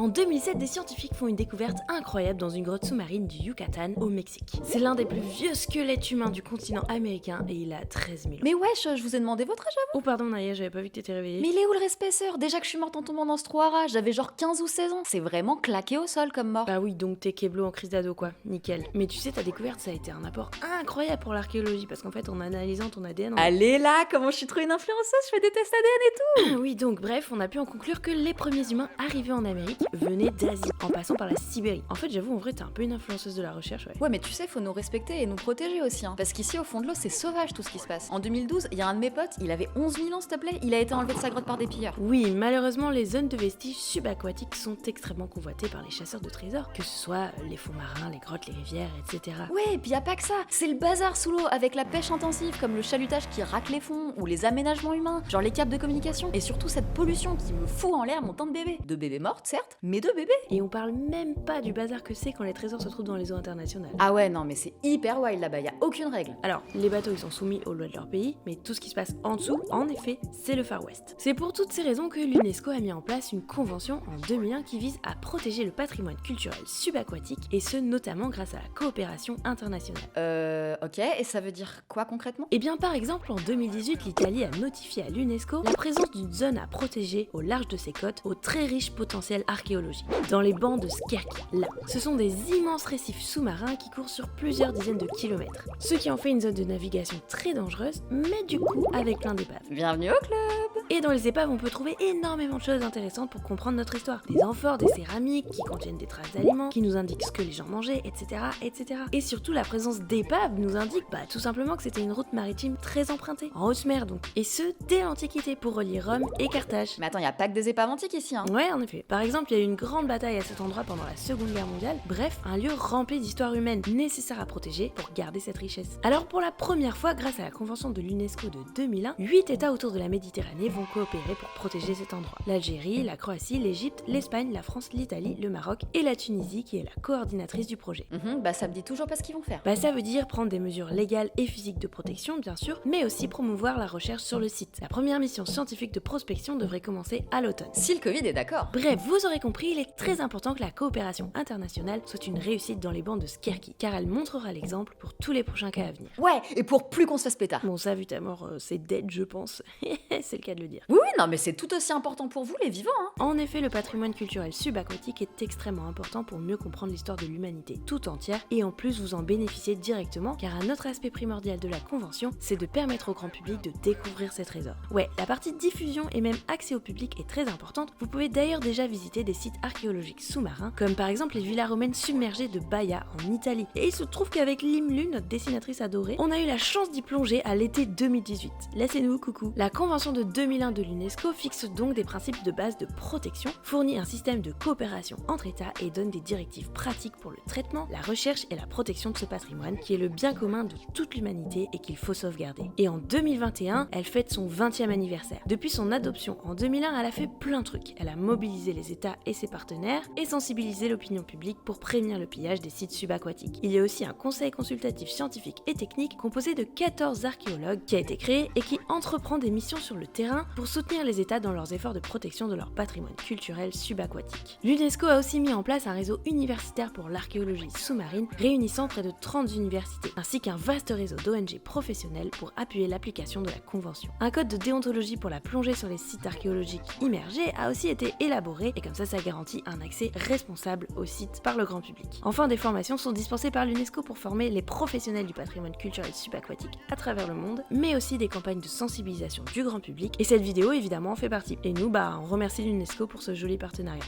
En 2007, des scientifiques font une découverte incroyable dans une grotte sous-marine du Yucatan au Mexique. C'est l'un des plus vieux squelettes humains du continent américain et il a 13 000 ans. Mais wesh, je vous ai demandé votre âge à Oh pardon Naya, j'avais pas vu que t'étais réveillée. vous. Mais il est où le respect, sœur? Déjà que je suis morte en tombant dans ce trou à rage, j'avais genre 15 ou 16 ans. C'est vraiment claqué au sol comme mort. Bah oui, donc t'es Keblo en crise d'ado quoi, nickel. Mais tu sais, ta découverte ça a été un apport incroyable pour l'archéologie parce qu'en fait en analysant ton ADN... Allez là, comment je suis trop une influenceuse, je fais des tests ADN et tout. Oui, donc bref, on a pu en conclure que les premiers humains arrivés en Amérique venaient d'Asie, en passant par la Sibérie. En fait, j'avoue, en vrai, t'es un peu une influenceuse de la recherche, ouais. Ouais, mais tu sais, faut nous respecter et nous protéger aussi, hein. Parce qu'ici, au fond de l'eau, c'est sauvage tout ce qui se passe. En 2012, il y a un de mes potes, il avait 11 000 ans, s'il te plaît, il a été enlevé de sa grotte par des pilleurs. Oui, malheureusement, les zones de vestiges subaquatiques sont extrêmement convoitées par les chasseurs de trésors, que ce soit les fonds marins, les grottes, les rivières, etc. Ouais, et puis y a pas que ça, c'est le bazar sous l'eau avec la pêche intensive, comme le chalutage qui racle les fonds, ou les aménagements humains, genre les câbles de communication, et surtout cette pollution qui me fout en l'air mon teint de bébé. De bébés mortes, certes, mais de bébés. Et on parle même pas du bazar que c'est quand les trésors se trouvent dans les eaux internationales. Ah ouais, non, mais c'est hyper wild là-bas, y a aucune règle. Alors, les bateaux ils sont soumis aux lois de leur pays, mais tout ce qui se passe en dessous, en effet, c'est le Far West. C'est pour toutes ces raisons que l'UNESCO a mis en place une convention en 2001 qui vise à protéger le patrimoine culturel subaquatique, et ce notamment grâce à la coopération internationale. Ok, et ça veut dire quoi concrètement? Et bien par exemple en 2018, l'Italie a notifié à l'UNESCO la présence d'une zone à protéger au large de ses côtes au très riche potentiel archéologique, dans les bancs de Skerki. Là, ce sont des immenses récifs sous-marins qui courent sur plusieurs dizaines de kilomètres, ce qui en fait une zone de navigation très dangereuse, mais du coup avec plein d'épaves. Bienvenue au club. Et dans les épaves, on peut trouver énormément de choses intéressantes pour comprendre notre histoire. Des amphores, des céramiques qui contiennent des traces d'aliments, qui nous indiquent ce que les gens mangeaient, etc., etc. Et surtout, la présence d'épaves nous indique tout simplement que c'était une route maritime très empruntée, en haute mer donc. Et ce, dès l'Antiquité, pour relier Rome et Carthage. Mais attends, y a pas que des épaves antiques ici, hein. Ouais, en effet. Par exemple, il y a eu une grande bataille à cet endroit pendant la Seconde Guerre mondiale. Bref, un lieu rempli d'histoire humaine nécessaire à protéger pour garder cette richesse. Alors pour la première fois, grâce à la convention de l'UNESCO de 2001, 8 États autour de la Méditerranée vont coopérer pour protéger cet endroit. L'Algérie, la Croatie, l'Égypte, l'Espagne, la France, l'Italie, le Maroc et la Tunisie qui est la coordinatrice du projet. Bah ça me dit toujours pas ce qu'ils vont faire. Ça veut dire prendre des mesures légales et physiques de protection, bien sûr, mais aussi promouvoir la recherche sur le site. La première mission scientifique de prospection devrait commencer à l'automne. Si le Covid est d'accord. Bref, vous aurez compris, il est très important que la coopération internationale soit une réussite dans les bancs de Skerki, car elle montrera l'exemple pour tous les prochains cas à venir. Ouais, et pour plus qu'on se fasse pétard. Bon, ça, vu ta mort, c'est dead, je pense. C'est le cas de le dire. Oui, non, mais c'est tout aussi important pour vous, les vivants, hein. En effet, le patrimoine culturel subaquatique est extrêmement important pour mieux comprendre l'histoire de l'humanité tout entière, et en plus vous en bénéficiez directement, car un autre aspect primordial de la convention, c'est de permettre au grand public de découvrir ces trésors. Ouais, la partie diffusion et même accès au public est très importante. Vous pouvez d'ailleurs déjà visiter des sites archéologiques sous-marins, comme par exemple les villas romaines submergées de Baia en Italie. Et il se trouve qu'avec Limlu, notre dessinatrice adorée, on a eu la chance d'y plonger à l'été 2018. Laissez-nous coucou. La convention de 2001 de l'UNESCO fixe donc des principes de base de protection, fournit un système de coopération entre États et donne des directives pratiques pour le traitement, la recherche et la protection de ce patrimoine qui est le bien commun de toute l'humanité et qu'il faut sauvegarder. Et en 2021, elle fête son 20e anniversaire. Depuis son adoption en 2001, elle a fait plein de trucs. Elle a mobilisé les États et ses partenaires et sensibilisé l'opinion publique pour prévenir le pillage des sites subaquatiques. Il y a aussi un conseil consultatif scientifique et technique composé de 14 archéologues qui a été créé et qui entreprend des missions sur le terrain pour soutenir les États dans leurs efforts de protection de leur patrimoine culturel subaquatique. L'UNESCO a aussi mis en place un réseau universitaire pour l'archéologie sous-marine réunissant près de 30 universités, ainsi qu'un vaste réseau d'ONG professionnels pour appuyer l'application de la Convention. Un code de déontologie pour la plongée sur les sites archéologiques immergés a aussi été élaboré et comme ça garantit un accès responsable au site par le grand public. Enfin, des formations sont dispensées par l'UNESCO pour former les professionnels du patrimoine culturel subaquatique à travers le monde, mais aussi des campagnes de sensibilisation du grand public et cette vidéo évidemment en fait partie. Et nous, on remercie l'UNESCO pour ce joli partenariat.